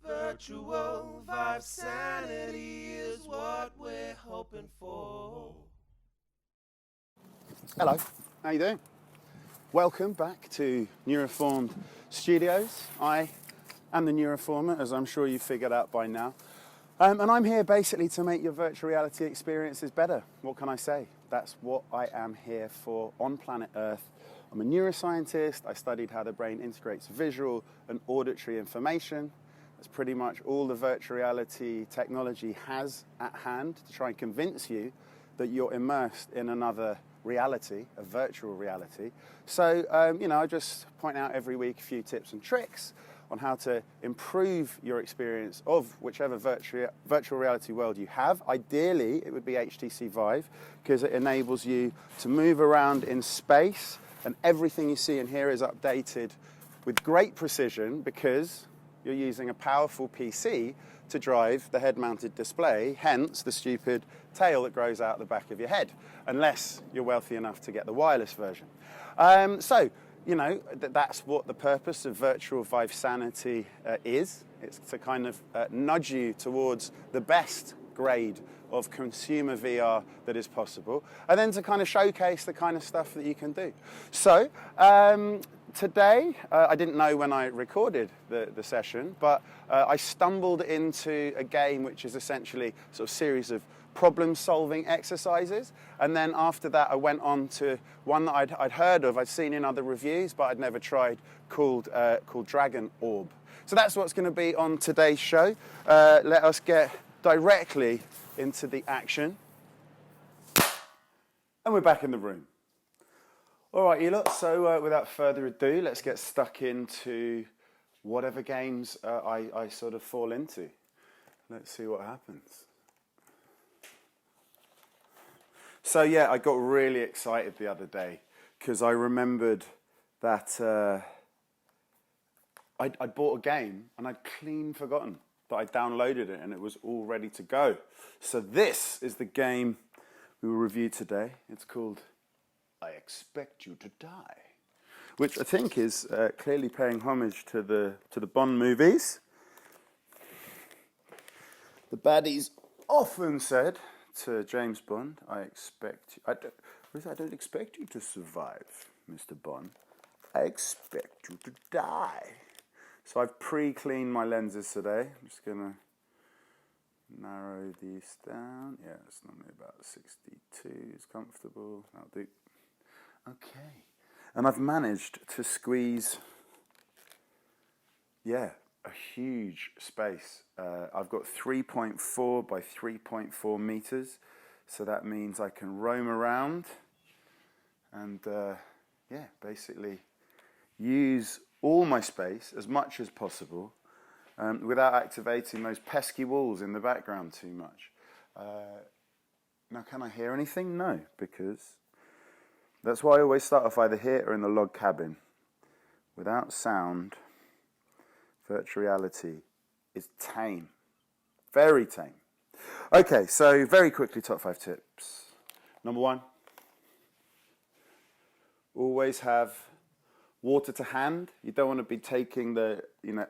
Virtual Vive sanity is what we're hoping for. Hello, how you doing? Welcome back to Neuroformed Studios. I am the Neuroformer, as I'm sure you've figured out by now. And I'm here basically to make your virtual reality experiences better. What can I say? That's what I am here for on planet Earth. I'm a neuroscientist. I studied how the brain integrates visual and auditory information. That's pretty much all the virtual reality technology has at hand to try and convince you that you're immersed in another reality, a virtual reality. So, I just point out every week a few tips and tricks on how to improve your experience of whichever virtual reality world you have. Ideally, it would be HTC Vive, because it enables you to move around in space, and everything you see and hear is updated with great precision because you're using a powerful PC to drive the head-mounted display, hence the stupid tail that grows out the back of your head, unless you're wealthy enough to get the wireless version. That's what the purpose of virtual Vive Sanity is. It's to kind of nudge you towards the best grade of consumer VR that is possible, and then to kind of showcase the kind of stuff that you can do. So, today, I didn't know when I recorded the session, but I stumbled into a game which is essentially sort of series of problem-solving exercises, and then after that I went on to one that I'd heard of, I'd seen in other reviews, but I'd never tried, called Dragon Orb. So that's what's going to be on today's show. Let us get directly into the action. And we're back in the room. All right, you lot, so without further ado, let's get stuck into whatever games I sort of fall into. Let's see what happens. So yeah, I got really excited the other day because I remembered that I'd bought a game and I'd clean forgotten that I downloaded it and it was all ready to go. So this is the game we will review today. It's called I Expect You to Die, which I think is clearly paying homage to the Bond movies. The baddies often said to James Bond, I don't expect you to survive, Mr. Bond. I expect you to die. So I've pre-cleaned my lenses today. I'm just going to narrow these down. Yeah, it's normally about 62 is comfortable. That'll do. Okay. And I've managed to squeeze, a huge space. I've got 3.4 by 3.4 meters. So that means I can roam around and, basically use all my space as much as possible without activating those pesky walls in the background too much. Now, can I hear anything? No, because that's why I always start off either here or in the log cabin. Without sound, virtual reality is tame. Very tame. Okay, so very quickly, top 5 tips. Number 1, always have water to hand. You don't want to be taking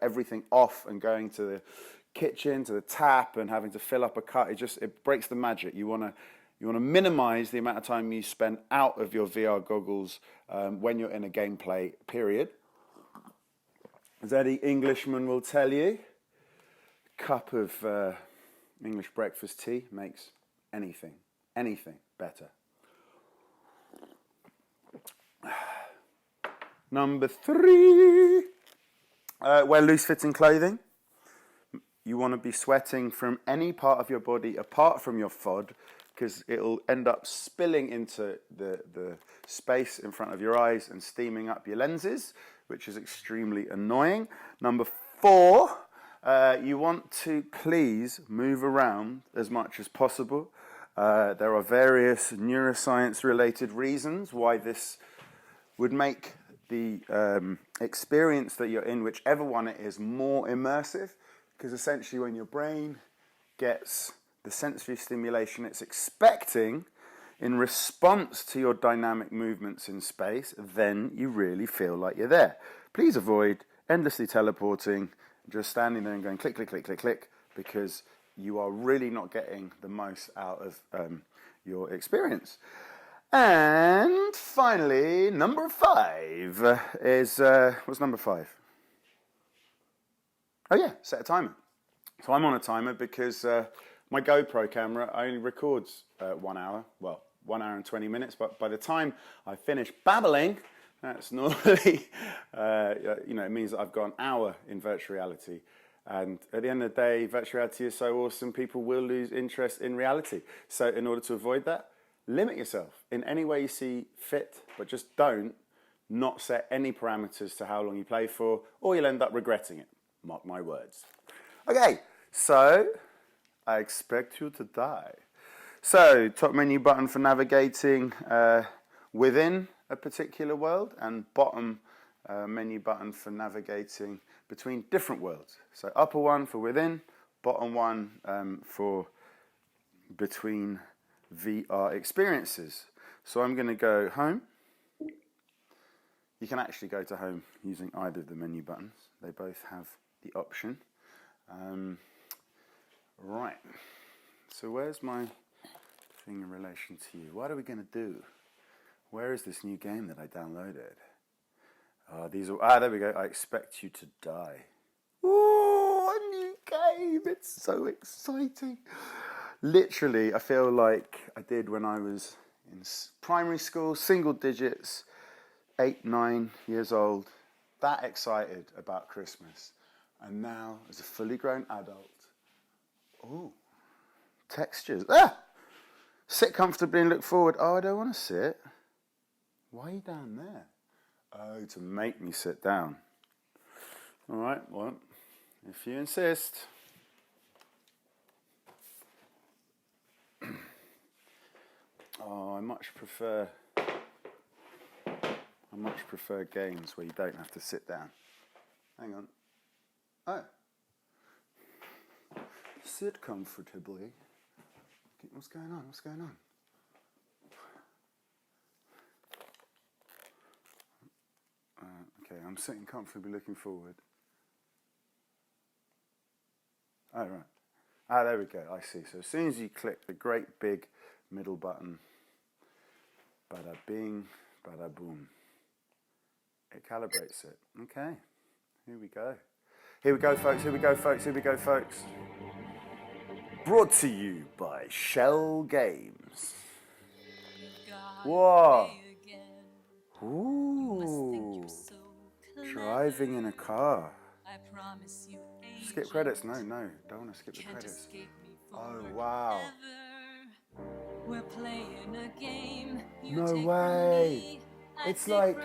everything off and going to the kitchen, to the tap and having to fill up a cup. It breaks the magic. You want to minimize the amount of time you spend out of your VR goggles when you're in a gameplay period. As any Englishman will tell you, a cup of English breakfast tea makes anything better. Number 3, wear loose-fitting clothing. You want to be sweating from any part of your body apart from your FOD, because it'll end up spilling into the space in front of your eyes and steaming up your lenses, which is extremely annoying. Number 4, you want to please move around as much as possible. There are various neuroscience-related reasons why this would make the experience that you're in, whichever one it is, more immersive, because essentially when your brain gets the sensory stimulation it's expecting, in response to your dynamic movements in space, then you really feel like you're there. Please avoid endlessly teleporting, just standing there and going click, click, click, click, click, because you are really not getting the most out of your experience. And finally, number 5 is, what's number 5? Oh yeah, set a timer. So I'm on a timer because my GoPro camera only records 1 hour, well, 1 hour and 20 minutes, but by the time I finish babbling, that's normally, it means that I've got an hour in virtual reality. And at the end of the day, virtual reality is so awesome, people will lose interest in reality. So in order to avoid that, limit yourself in any way you see fit, but just don't not set any parameters to how long you play for, or you'll end up regretting it. Mark my words. Okay, so I expect you to die. So, top menu button for navigating within a particular world, and bottom menu button for navigating between different worlds. So upper one for within, bottom one for between VR experiences. So I'm going to go home. You can actually go to home using either of the menu buttons. They both have the option. Right. So where's my thing in relation to you? What are we going to do? Where is this new game that I downloaded? There we go. I expect you to die. Ooh, a new game. It's so exciting. Literally, I feel like I did when I was in primary school, single digits, 8, 9 years old, that excited about Christmas. And now, as a fully grown adult, ooh, textures. Sit comfortably and look forward. Oh, I don't want to sit. Why are you down there? Oh, to make me sit down. All right, well, if you insist. Oh, I much prefer games where you don't have to sit down. Hang on. Oh. Sit comfortably. What's going on? What's going on? Okay, I'm sitting comfortably looking forward. Oh, right. There we go. I see. So as soon as you click the great big middle button, bada bing, bada boom, it calibrates it. Okay. Here we go. Here we go, folks. Here we go, folks. Here we go, folks. Brought to you by Shell Games. Whoa. Ooh. Driving in a car. Skip credits? No, don't want to skip the credits. Oh, wow. We're playing a game. No way. It's like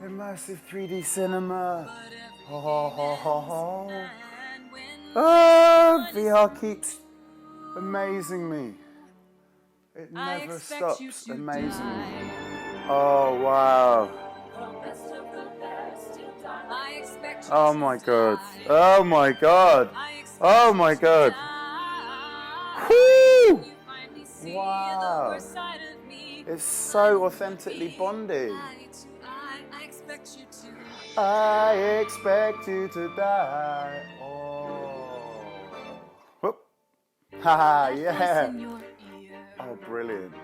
immersive 3D cinema. Ha ha ha ha ha. Oh, VR keeps amazing me. It never stops amazing me. Oh, wow. Oh my god. Oh my god. Oh my god. Woo! Wow. It's so authentically Bondy. I expect you to die. Oh. Whoop. Haha, yeah. Oh, brilliant.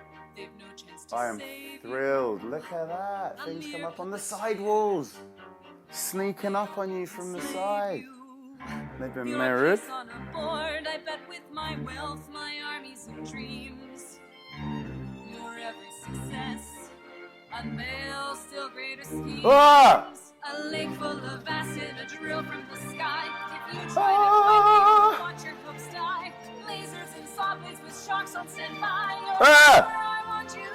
I am thrilled. Look at that. Things come up on the side walls. Sneaking up on you from the side. They've been mirrored. I bet with my wealth, my armies and dreams. Your every success unveils still greater schemes. Ah! A lake full of acid, a drill from the sky. If you try to fight me, watch your hopes die. Lasers and saw blades with shocks on standby. I want you.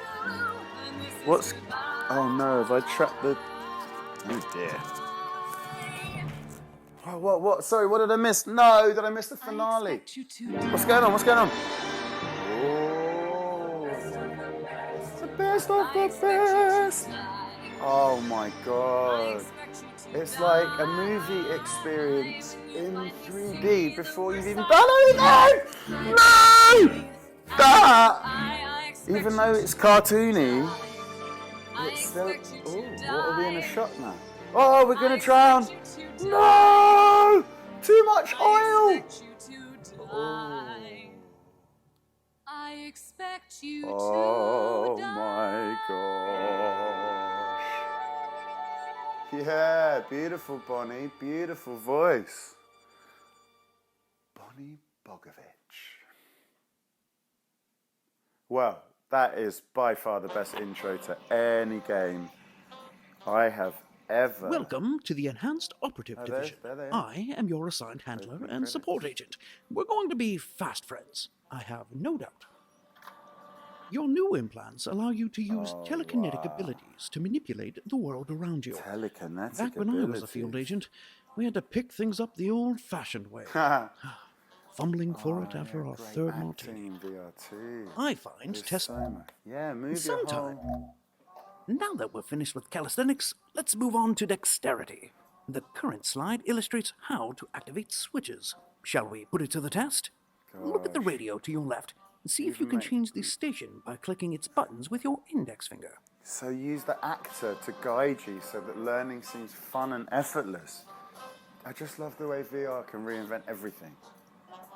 And this What's? is goodbye. Oh no! Have I trapped the? Oh dear. What? Sorry, what did I miss? No, did I miss the finale? What's going on? What's going on? Oh, the best of the best. Oh my god. It's like a movie experience in 3D before you've even done anything! No! That! Even though it's cartoony, I it's still... expect you Oh, to what are we in a die. shot now? Oh, we're going I to drown. expect you to No! Too much I oil. expect you to die. I expect you Oh to die. my gosh. Yeah, beautiful Bonnie, beautiful voice. Bonnie Bogovich. Well, that is by far the best intro to any game I have ever. Welcome to the Enhanced Operative Division. there they are. I am your assigned handler Opening and credits. support agent. We're going to be fast friends, I have no doubt. Your new implants allow you to use telekinetic abilities to manipulate the world around you. Telekinetic Back when I was a field agent, we had to pick things up the old-fashioned way, fumbling for it after our third martini. in VR too. I find test. Yeah, move Sometime. your whole... Now that we're finished with calisthenics, let's move on to dexterity. The current slide illustrates how to activate switches. Shall we put it to the test? Look at the radio to your left and see if you can change the station by clicking its buttons with your index finger. So use the actor to guide you so that learning seems fun and effortless. I just love the way VR can reinvent everything.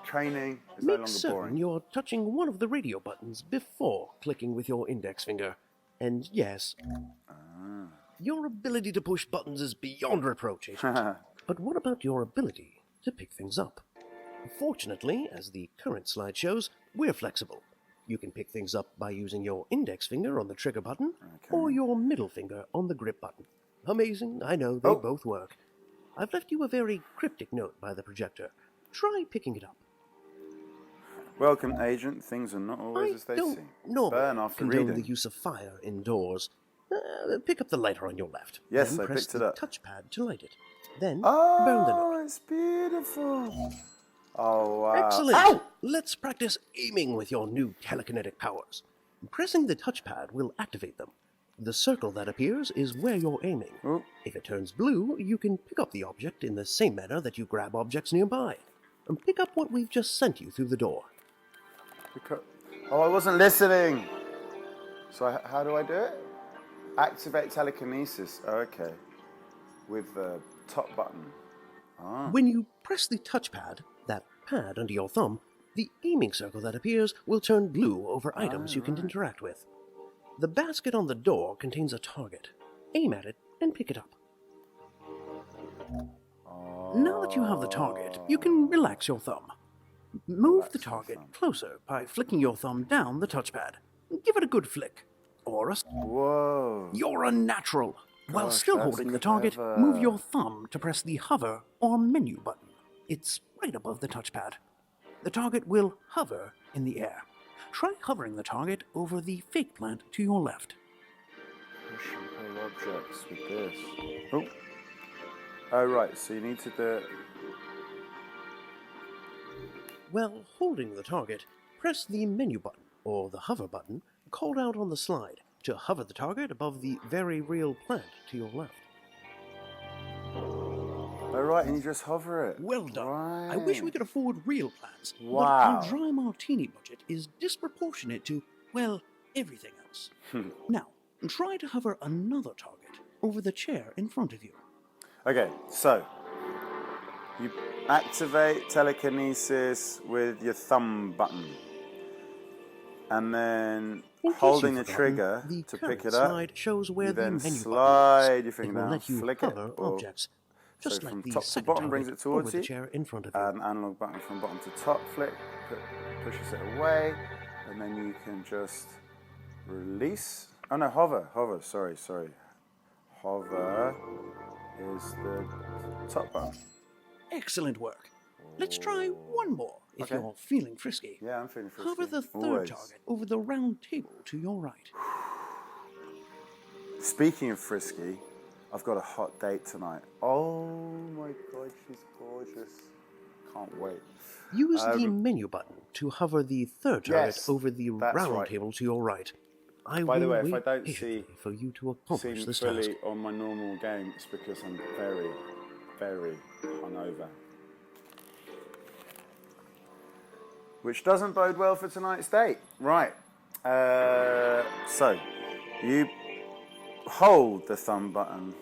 Training is no Make longer certain boring. you're touching one of the radio buttons before clicking with your index finger. And yes, your ability to push buttons is beyond reproach, Agent. But what about your ability to pick things up? Fortunately, as the current slide shows, we're flexible. You can pick things up by using your index finger on the trigger button or your middle finger on the grip button. Amazing, I know, they both work. I've left you a very cryptic note by the projector. Try picking it up. Welcome, Agent. Things are not always as they seem. Burn Normally after condone reading. the use of fire indoors. Pick up the lighter on your left. Yes, then I press picked it the up. touchpad to light it. Then burn the note. Oh, it's beautiful. Oh, wow. Excellent. Ow! Let's practice aiming with your new telekinetic powers. Pressing the touchpad will activate them. The circle that appears is where you're aiming. Oh. If it turns blue, you can pick up the object in the same manner that you grab objects nearby. And pick up what we've just sent you through the door. Oh, I wasn't listening. So how do I do it? Activate telekinesis. Oh, okay. With the top button. When you press the touchpad, that pad under your thumb, the aiming circle that appears will turn blue over items you can interact with. The basket on the door contains a target. Aim at it and pick it up. Now that you have the target, you can relax your thumb. Move the target closer by flicking your thumb down the touchpad. Give it a good flick. Or a... Whoa. You're a natural. While Gosh, still that's holding the target, clever. move your thumb to press the hover or menu button. It's right above the touchpad. The target will hover in the air. Try hovering the target over the fake plant to your left. Push and pull objects with this. Oh. Oh, right. So you need to do it. While holding the target, press the menu button or the hover button called out on the slide to hover the target above the very real plant to your left. Oh, right. And you just hover it. Well done. Right. I wish we could afford real plants, Wow. but our dry martini budget is disproportionate to, well, everything else. Now, try to hover another target over the chair in front of you. Okay, so you activate telekinesis with your thumb button. And then In case holding the you've forgotten, trigger the to current pick it up. slide shows where You the then menu slide button your is. finger It will down, let you flick hover it, or objects, just so like from the top to second bottom target brings it over towards the you. chair in front of you. An analog button from bottom to top, flick, pushes it away, and then you can just release. Oh no, hover, sorry. Hover is the top button. Excellent work. Let's try one more if Okay. you're feeling frisky. Yeah, I'm feeling frisky. Hover the third Always. target over the round table to your right. Speaking of frisky, I've got a hot date tonight. Oh my god, she's gorgeous. Can't wait. Use the menu button to hover the third target Yes, over the that's round right. table to your right. I By the will way, if I wait don't patiently see- for you to accomplish Seem this fully task. on my normal game, it's because I'm very, very hungover. Which doesn't bode well for tonight's date. Right. So, you hold the thumb button.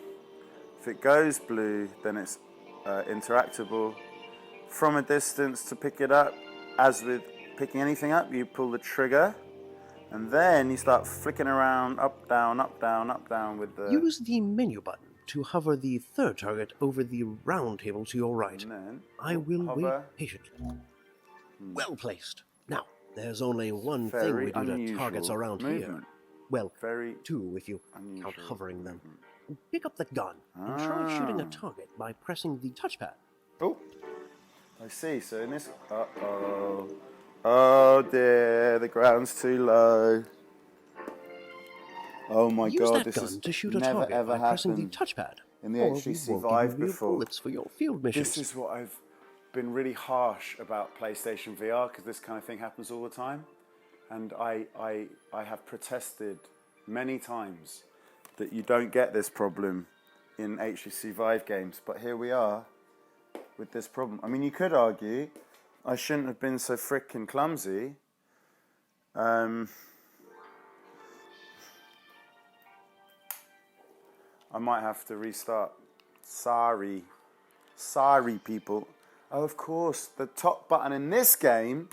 If it goes blue, then it's interactable. From a distance to pick it up, as with picking anything up, you pull the trigger, and then you start flicking around, up, down, up, down, up, down with the... Use the menu button to hover the third target over the round table to your right. And then I will hover. wait patiently. Well placed. Now, there's only one thing Very we do to unusual targets around here. movement. Well, Very two if you count unusual hovering them. Pick up the gun and try shooting a target by pressing the touchpad. Oh, I see. So in this... Uh-oh. Oh dear, the ground's too low. Oh my Use god, that this gun has to shoot a never target ever by pressing the happened touchpad. in the Or we HTC won't Vive give you before. bullets for your field missions. This is what I've been really harsh about PlayStation VR, because this kind of thing happens all the time. And I have protested many times that you don't get this problem in HTC Vive games. But here we are with this problem. I mean, you could argue I shouldn't have been so frickin' clumsy. I might have to restart. Sorry. Sorry, people. Oh, of course, the top button in this game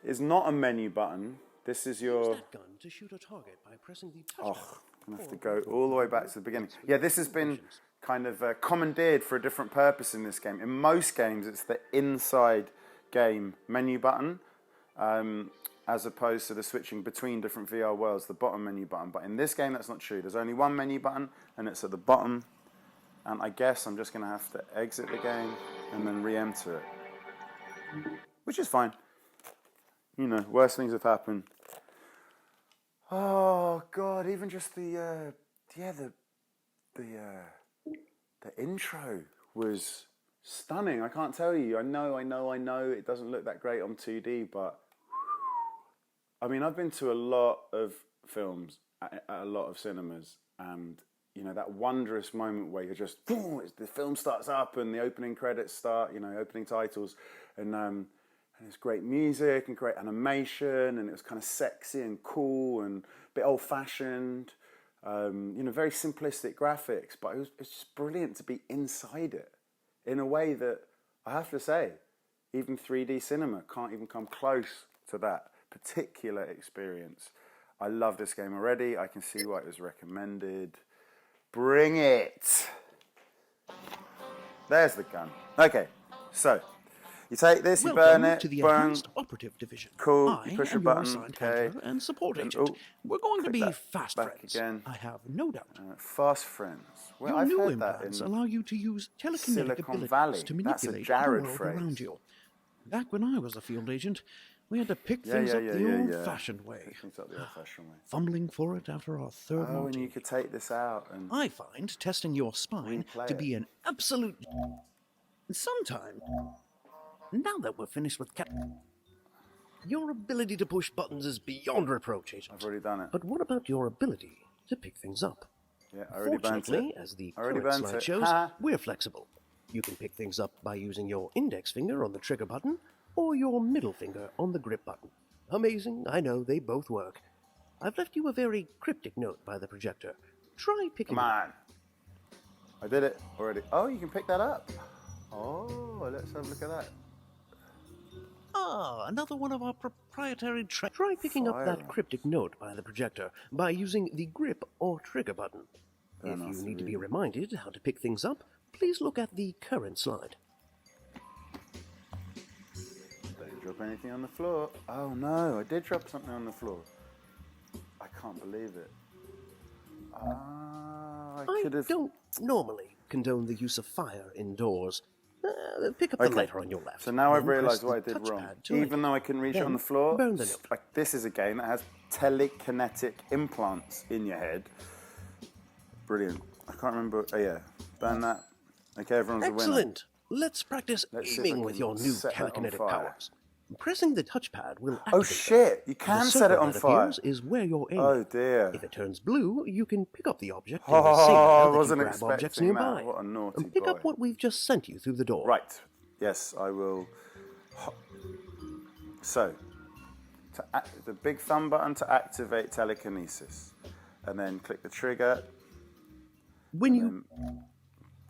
is not a menu button. This is your... Use that gun to shoot a target by pressing the touchpad. Oh, I'm going to have to go all the way back to the beginning. Yeah, this has been kind of commandeered for a different purpose in this game. In most games, it's the inside game menu button, as opposed to the switching between different VR worlds, the bottom menu button. But in this game, that's not true. There's only one menu button, and it's at the bottom. And I guess I'm just going to have to exit the game and then re-enter it, which is fine. You know, worse things have happened. Oh God! Even just the intro was stunning. I can't tell you. I know. It doesn't look that great on 2D, but I mean, I've been to a lot of films at a lot of cinemas, and you know that wondrous moment where you're just boom, the film starts up and the opening credits start. You know, opening titles, and it's great music and great animation, and it was kind of sexy and cool and a bit old-fashioned. You know, very simplistic graphics, but it's just brilliant to be inside it in a way that I have to say, even 3D cinema can't even come close to that particular experience. I love this game already. I can see why it was recommended. Bring it! There's the gun. Okay, so you take this, you burn it, to the burn. Advanced Operative Division. Cool. You I push a am your button. assigned Okay. hunter and support And- agent. oh, We're going to click be that fast back friends. again. I have no doubt. Fast friends. Well, Your I've new heard that implants in allow you to use telekinetic Silicon abilities Valley. to That's a manipulate Jared the world phrase. around you. Back when I was a field agent, we had to pick Yeah, things yeah, up yeah, the yeah, old-fashioned way, Pick things up the old-fashioned way. fumbling for it after our third Oh, and martini. you could take this out and I find testing your spine Replay to it. be an absolute... Sometime, now that we're finished with your ability to push buttons is beyond reproach, Agent. I've already done it. But what about your ability to pick things up? Yeah, I already burnt Fortunately, it. as the I already current burnt slide it. shows, Ha. we're flexible. You can pick things up by using your index finger on the trigger button or your middle finger on the grip button. Amazing, I know, they both work. I've left you a very cryptic note by the projector. Try picking Come it up. on. I did it already. Oh, you can pick that up. Oh, let's have a look at that. Ah, another one of our proprietary Try picking up that Firearms. cryptic note by the projector by using the grip or trigger button. Very If nice you of need to be you. reminded how to pick things up, please look at the current slide. Don't drop anything on the floor. Oh no, I did drop something on the floor. I can't believe it. Ah, I could have. don't normally condone the use of fire indoors. Pick up the lighter on your left. So now I've then press realised the what I did wrong. touchpad to Even it. though I couldn't reach it Then on the floor, burn the note. like this is a game that has telekinetic implants in your head. Brilliant. I can't remember. Oh yeah, burn that. Okay, everyone's a winner. Excellent. Let's practice Let's see if aiming I with can your new set that on telekinetic fire. powers. Pressing the touchpad will activate Oh them. shit! You The can set circle it on that fire. appears is where you're aiming. Oh dear. If it turns blue, you can pick up the object in the Oh, same I manner that you wasn't grab objects expecting that. nearby. What a naughty And pick boy. up what we've just sent you through the door. Right. Yes, I will. So, The big thumb button to activate telekinesis. And then click the trigger. When you...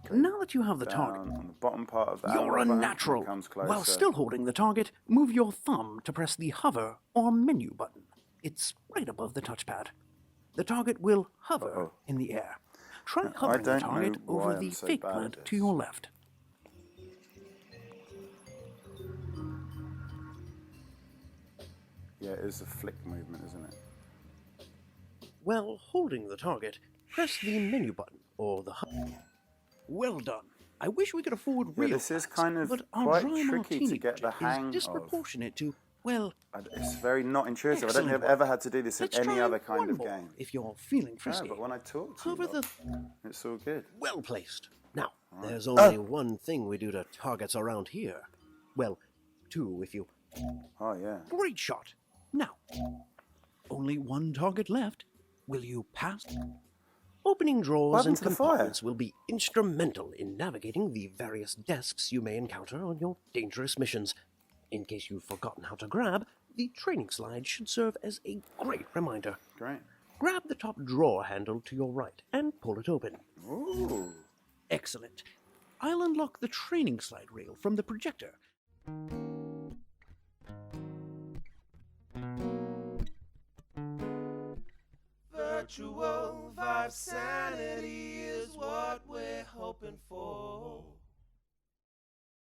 Now that you have the target, On the bottom part of the you're a button, natural. it comes closer. While still holding the target, move your thumb to press the hover or menu button. It's right above the touchpad. The target will hover in the air. Try hovering the target over the fake plant to your left. Yeah, it is a flick movement, isn't it? While holding the target, press the menu button or the hover. Well done. I wish we could afford real this is plants, kind of but our quite dry tricky martini to get the budget hang is disproportionate to, well... It's very not intuitive. I don't think I've excellent ever had to do this in Let's any try other kind one of more game. if you're feeling No, frisky. but when I talk to Hover you, the... it's all good. Well placed. Now, there's only one thing we do to targets around here. Well, two if you... Oh, yeah. Great shot. Now, only one target left. Will you pass? Opening drawers and compartments will be instrumental in navigating the various desks you may encounter on your dangerous missions. In case you've forgotten how to grab, the training slide should serve as a great reminder. Great. Grab the top drawer handle to your right and pull it open. Ooh. Excellent. I'll unlock the training slide rail from the projector. Virtual Vive sanity is what we're hoping for.